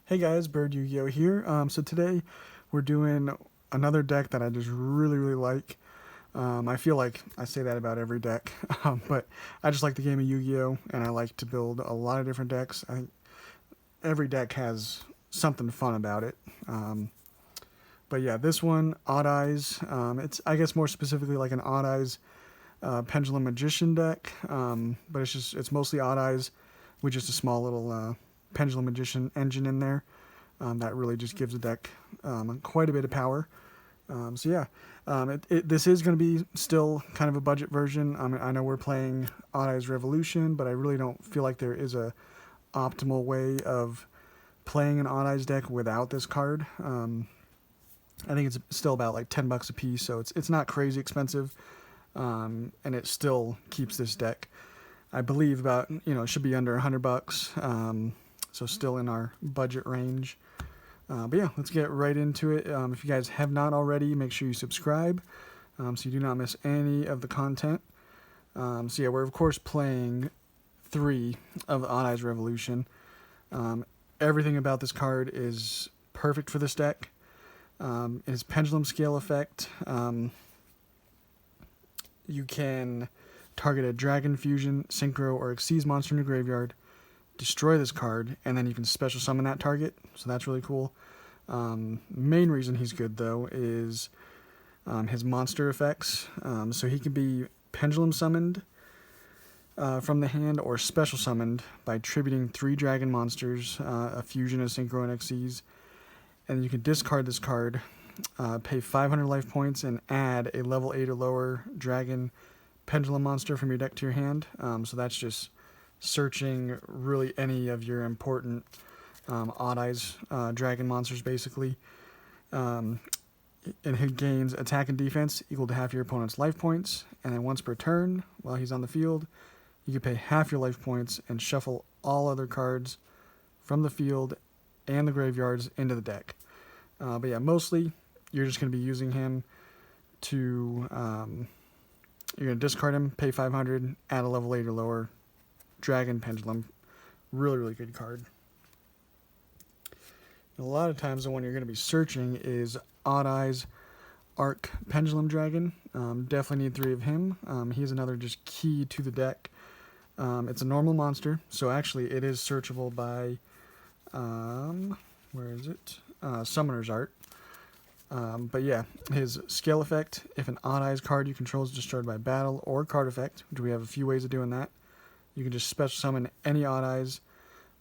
Hey guys, Bird Yu-Gi-Oh here. So today we're doing another deck that I just really like. I feel like I say that about every deck, but I just like the game of Yu-Gi-Oh and I like to build a lot of different decks. I think every deck has something fun about it. But yeah, this one, Odd Eyes. It's I guess more specifically like an Odd Eyes Pendulum Magician deck, but it's mostly Odd Eyes with just a small little Pendulum Magician engine in there. That really just gives the deck quite a bit of power. So yeah, this is going to be still kind of a budget version. I know we're playing Odd Eyes Revolution, but I really don't feel like there is a optimal way of playing an Odd Eyes deck without this card. I think it's still about like $10 a piece, so it's not crazy expensive, and it still keeps this deck, I believe, about it should be under $100, so still in our budget range. But yeah, let's get right into it. If you guys have not already, make sure you subscribe so you do not miss any of the content. So yeah, we're of course playing 3 of the Odd Eyes Revolution. Everything about this card is perfect for this deck. His Pendulum Scale effect. You can target a Dragon Fusion, Synchro, or Xyz monster in your graveyard, destroy this card, and then you can special summon that target, so that's really cool. Main reason he's good, though, is his monster effects. So he can be pendulum summoned from the hand or special summoned by tributing 3 dragon monsters, a fusion, a synchro, and Xyz. And you can discard this card, pay 500 life points, and add a level 8 or lower dragon pendulum monster from your deck to your hand. So that's just searching really any of your important Odd Eyes dragon monsters, basically. And he gains attack and defense equal to half your opponent's life points, and then once per turn, while he's on the field, you can pay half your life points and shuffle all other cards from the field and the graveyards into the deck. But yeah, mostly you're just going to be using him to, you're going to discard him, pay 500, add a level 8 or lower Dragon Pendulum. Really good card. And a lot of times the one you're going to be searching is Odd Eyes Arc Pendulum Dragon. Definitely need 3 of him. He's another just key to the deck. It's a normal monster, so actually it is searchable by, where is it? Summoner's Art. But yeah, his scale effect, if an Odd Eyes card you control is destroyed by battle or card effect, which we have a few ways of doing that, you can just special summon any Odd Eyes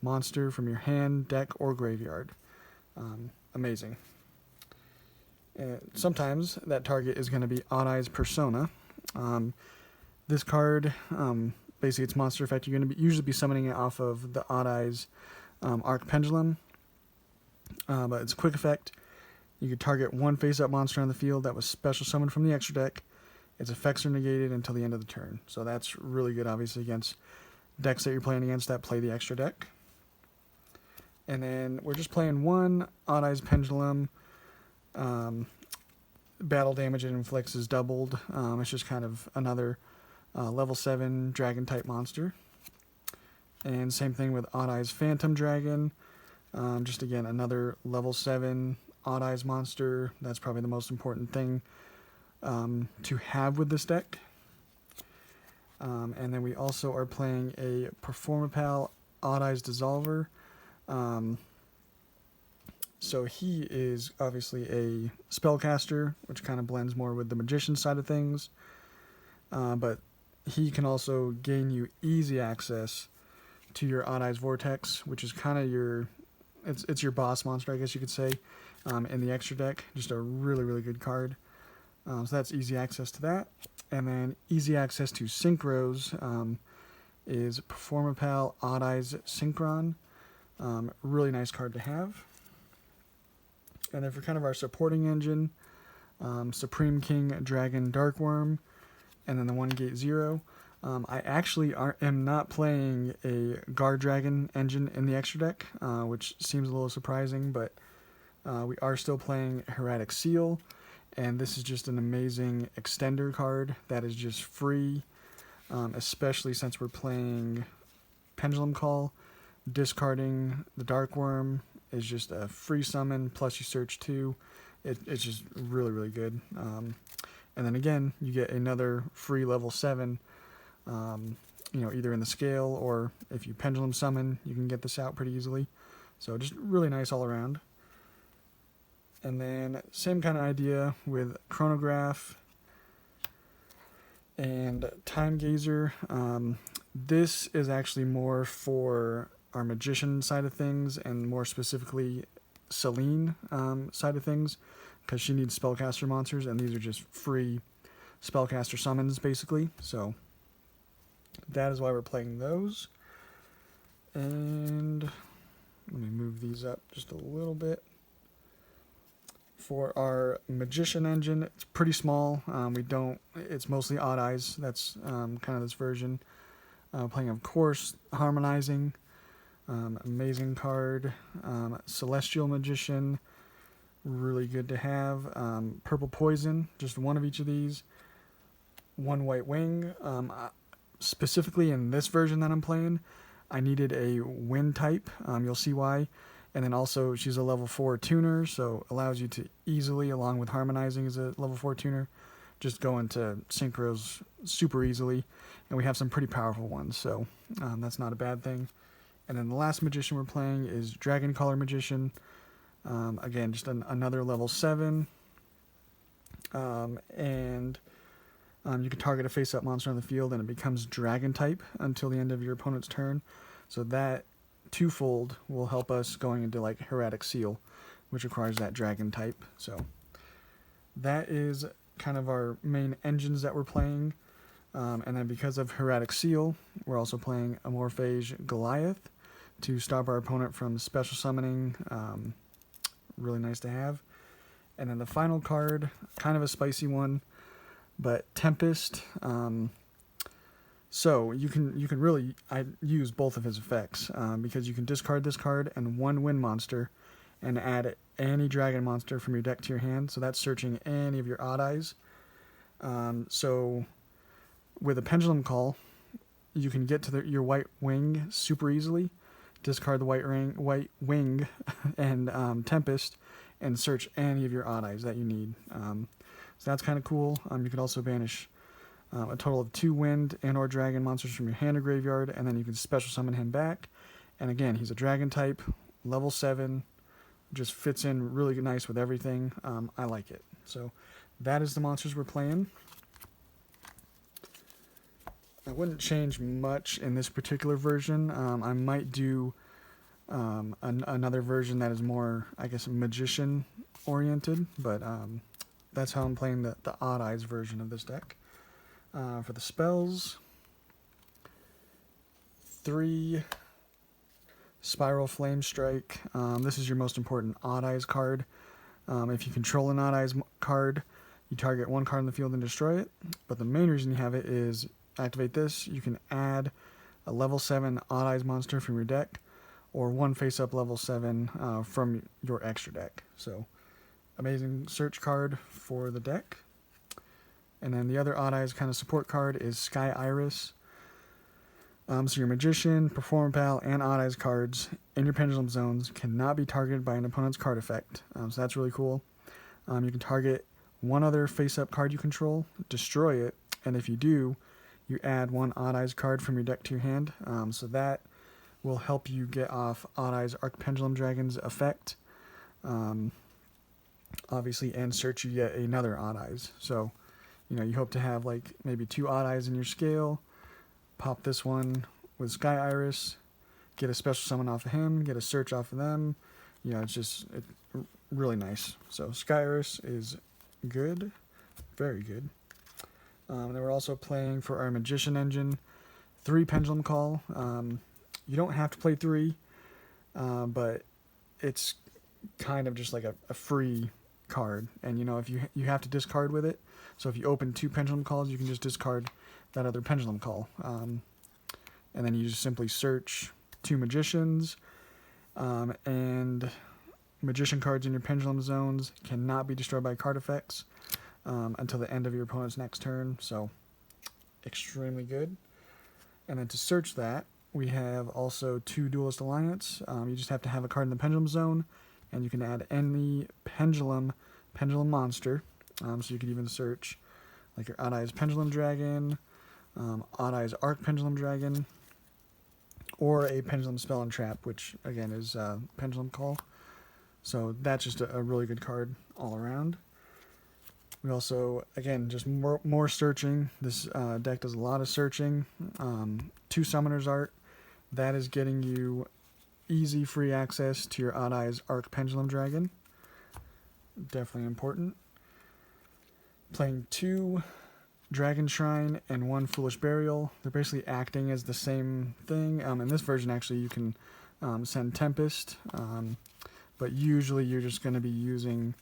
monster from your hand, deck, or graveyard. Amazing. Sometimes that target is going to be Odd Eyes Persona. This card, basically its monster effect, you're going to usually be summoning it off of the Odd Eyes Arc Pendulum. But it's a quick effect. You can target 1 face-up monster on the field that was special summoned from the extra deck. Its effects are negated until the end of the turn. So that's really good, obviously, against decks that you're playing against that play the extra deck. And then we're just playing 1 Odd Eyes Pendulum. Battle damage it inflicts is doubled. It's just kind of another level 7 dragon-type monster. And same thing with Odd Eyes Phantom Dragon. Just again, another level 7 Odd Eyes monster. That's probably the most important thing to have with this deck. And then we also are playing a Performapal Odd Eyes Dissolver. So he is obviously a spellcaster, which kind of blends more with the magician side of things. But he can also gain you easy access to your Odd Eyes Vortex, which is kind of your, it's your boss monster, I guess you could say, in the extra deck. Just a really good card. So that's easy access to that. And then easy access to Synchros is Performapal Odd Eyes Synchron. Really nice card to have. And then for kind of our supporting engine, Supreme King Dragon Darkworm, and then the 1 Gate 0. I actually am not playing a Guard Dragon engine in the extra deck, which seems a little surprising, but we are still playing Heretic Seal, and this is just an amazing extender card that is just free, especially since we're playing Pendulum Call, discarding the Darkworm, is just a free summon, plus you search 2. It's just really, really good. And then again, you get another free level 7, either in the scale, or if you pendulum summon, you can get this out pretty easily. So just really nice all around. And then same kind of idea with chronograph and time gazer. This is actually more for our magician side of things, and more specifically Celine side of things, because she needs spellcaster monsters, and these are just free spellcaster summons basically. So that is why we're playing those. And let me move these up just a little bit. For our magician engine, it's pretty small. It's mostly odd eyes. That's kind of this version. Playing, of course, harmonizing, amazing card, celestial magician, really good to have. Purple poison, just one of each of these. One white wing. Specifically in this version that I'm playing, I needed a wind type. You'll see why. And then also she's a level 4 tuner, so allows you to easily, along with harmonizing as a level 4 tuner, just go into synchros super easily. And we have some pretty powerful ones, so that's not a bad thing. And then the last magician we're playing is Dragon Color Magician. Again, just another level 7. And you can target a face-up monster on the field, and it becomes Dragon type until the end of your opponent's turn. So that twofold will help us going into like Hieratic Seal, which requires that Dragon type. So that is kind of our main engines that we're playing. And then because of Hieratic Seal, we're also playing Amorphage Goliath to stop our opponent from special summoning. Really nice to have. And then the final card, kind of a spicy one, but Tempest. So you can really use both of his effects, because you can discard this card and one wind monster and add any dragon monster from your deck to your hand. So that's searching any of your odd eyes. So with a pendulum call, you can get to your white wing super easily, discard the white wing and Tempest, and search any of your odd eyes that you need. So that's kind of cool. You can also banish a total of 2 wind and or dragon monsters from your hand or graveyard, and then you can special summon him back. And again, he's a dragon type, level 7, just fits in really nice with everything. I like it. So that is the monsters we're playing. I wouldn't change much in this particular version. I might do another version that is more, I guess, magician oriented, but that's how I'm playing the odd eyes version of this deck. For the spells, 3 Spiral Flame Strike. This is your most important Odd Eyes card. If you control an Odd Eyes card, you target one card in the field and destroy it. But the main reason you have it is activate this. You can add a level 7 Odd Eyes monster from your deck, or one face-up level 7 from your extra deck. So, amazing search card for the deck. And then the other Odd Eyes kind of support card is Sky Iris. So your Magician, Performer Pal, and Odd Eyes cards in your Pendulum zones cannot be targeted by an opponent's card effect. So that's really cool. You can target one other face-up card you control, destroy it, and if you do, you add one Odd Eyes card from your deck to your hand. So that will help you get off Odd Eyes Archpendulum Dragon's effect. Obviously, and search you yet another Odd Eyes. So you hope to have like maybe 2 Odd Eyes in your scale, pop this one with Sky Iris, get a special summon off of him, get a search off of them. It's really nice. So Sky Iris is good, very good. Then we're also playing for our Magician engine, 3 Pendulum Call. You don't have to play 3, but it's kind of just like a free card. And if you have to discard with it. So if you open 2 Pendulum Calls, you can just discard that other Pendulum Call. And then you just simply search 2 Magicians. And Magician cards in your Pendulum zones cannot be destroyed by card effects until the end of your opponent's next turn. So extremely good. And then to search that, we have also 2 Duelist Alliance. You just have to have a card in the Pendulum Zone, and you can add any pendulum monster. So you could even search like your Odd Eyes Pendulum Dragon, Odd Eyes Arc Pendulum Dragon, or a Pendulum Spell and Trap, which again is Pendulum Call. So that's just a really good card all around. We also, again, just more searching. This deck does a lot of searching. 2 Summoner's Art. That is getting you easy free access to your Odd Eyes Arc Pendulum Dragon. Definitely important. Playing 2 Dragon Shrine and 1 Foolish Burial. They're basically acting as the same thing. In this version, actually, you can send Tempest, but usually you're just going to be using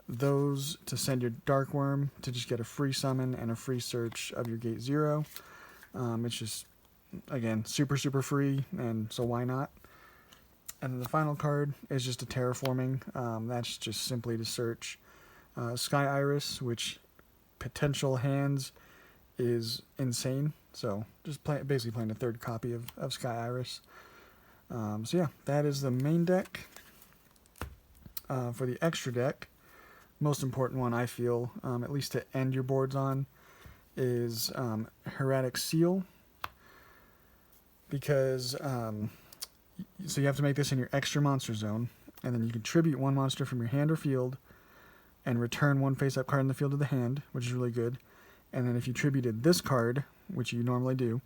those to send your Dark Worm to just get a free summon and a free search of your Gate 0. It's just, again, super free, and so why not? And then the final card is just a Terraforming. That's just simply to search Sky Iris, which potential hands is insane. So just basically playing a 3rd copy of Sky Iris. So yeah, that is the main deck. For the extra deck, most important one I feel, at least to end your boards on, is Hieratic Seal. Because, so you have to make this in your extra monster zone, and then you can tribute 1 monster from your hand or field, and return 1 face-up card in the field to the hand, which is really good. And then if you tributed this card, which you normally do,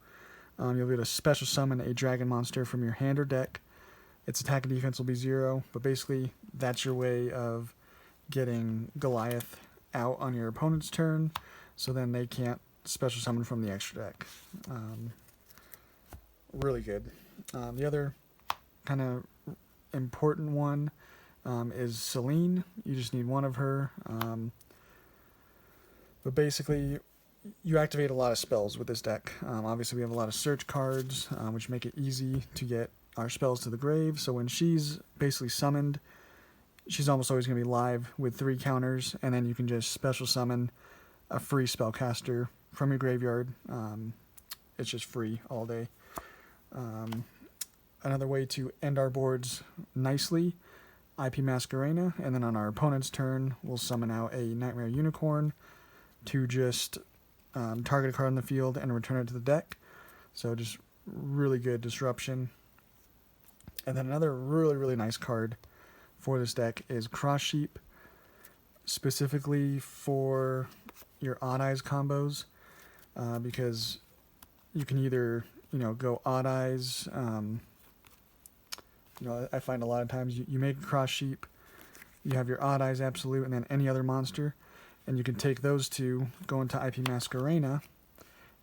you'll be able to special summon a dragon monster from your hand or deck. Its attack and defense will be 0, but basically that's your way of getting Goliath out on your opponent's turn, so then they can't special summon from the extra deck. Really good. The other kind of important one is Selene. You just need 1 of her. But basically, you activate a lot of spells with this deck. Obviously, we have a lot of search cards, which make it easy to get our spells to the grave. So when she's basically summoned, she's almost always going to be live with 3 counters, and then you can just special summon a free spellcaster from your graveyard. It's just free all day. Another way to end our boards nicely, IP Masquerena, and then on our opponent's turn, we'll summon out a Nightmare Unicorn to just target a card on the field and return it to the deck. So just really good disruption. And then another really nice card for this deck is Cross Sheep, specifically for your Odd Eyes combos, because you can either, go Odd Eyes. I find a lot of times you make a Cross Sheep, you have your Odd Eyes Absolute, and then any other monster, and you can take those 2, go into IP Masquerena,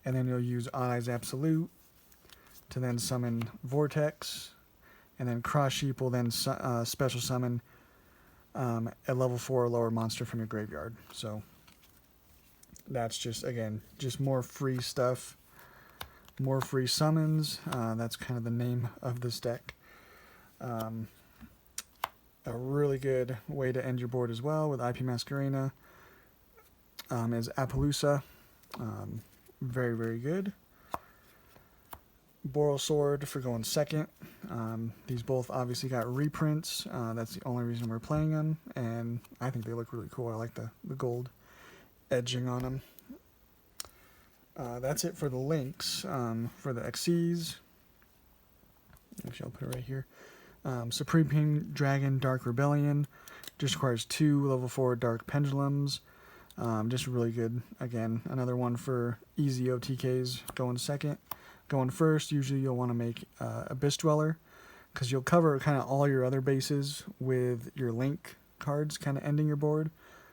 and then you'll use Odd Eyes Absolute to then summon Vortex, and then Cross Sheep will then special summon a level 4 or lower monster from your graveyard. So that's just, again, just more free stuff, more free summons. That's kind of the name of this deck. A really good way to end your board as well with IP Masquerena is Appaloosa. Very good. Boral Sword for going second. These both obviously got reprints. That's the only reason we're playing them, and I think they look really cool. I like the gold edging on them. That's it for the links. For the XCs, actually I'll put it right here. Supreme King Dragon Dark Rebellion just requires 2 level 4 Dark Pendulums. Just really good. Again, another one for easy OTKs going second. Going first, usually you'll want to make Abyss Dweller, because you'll cover kind of all your other bases with your link cards kind of ending your board.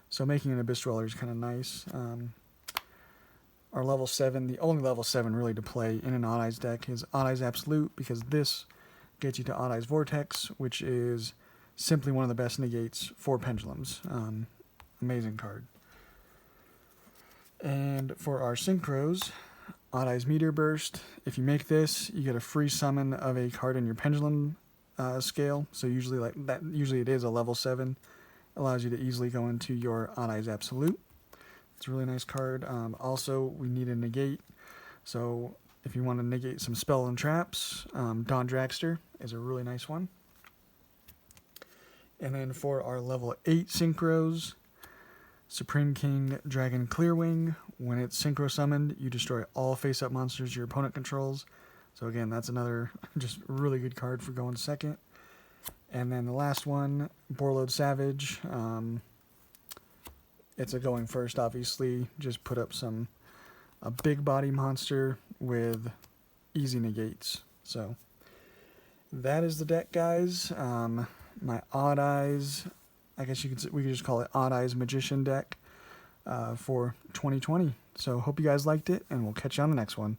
So making an Abyss Dweller is kind of nice. Our level 7, the only level 7 really to play in an Odd Eyes deck is Odd Eyes Absolute, because this gets you to Odd Eyes Vortex, which is simply one of the best negates for pendulums. Amazing card. And for our synchros, Odd Eyes Meteor Burst. If you make this, you get a free summon of a card in your pendulum scale. So usually it is a level 7. Allows you to easily go into your Odd Eyes Absolute. It's a really nice card. Also, we need a negate. So If you want to negate some spell and traps, Dawn Dragster is a really nice one. And then for our level 8 synchros, Supreme King Dragon Clearwing. When it's synchro summoned, you destroy all face-up monsters your opponent controls. So again, that's another just really good card for going second. And then the last one, Borlode Savage. It's a going first, obviously. Just put up a big body monster with easy negates. So that is the deck, guys. My Odd Eyes, I guess we could just call it Odd Eyes Magician deck for 2020. So hope you guys liked it, and we'll catch you on the next one.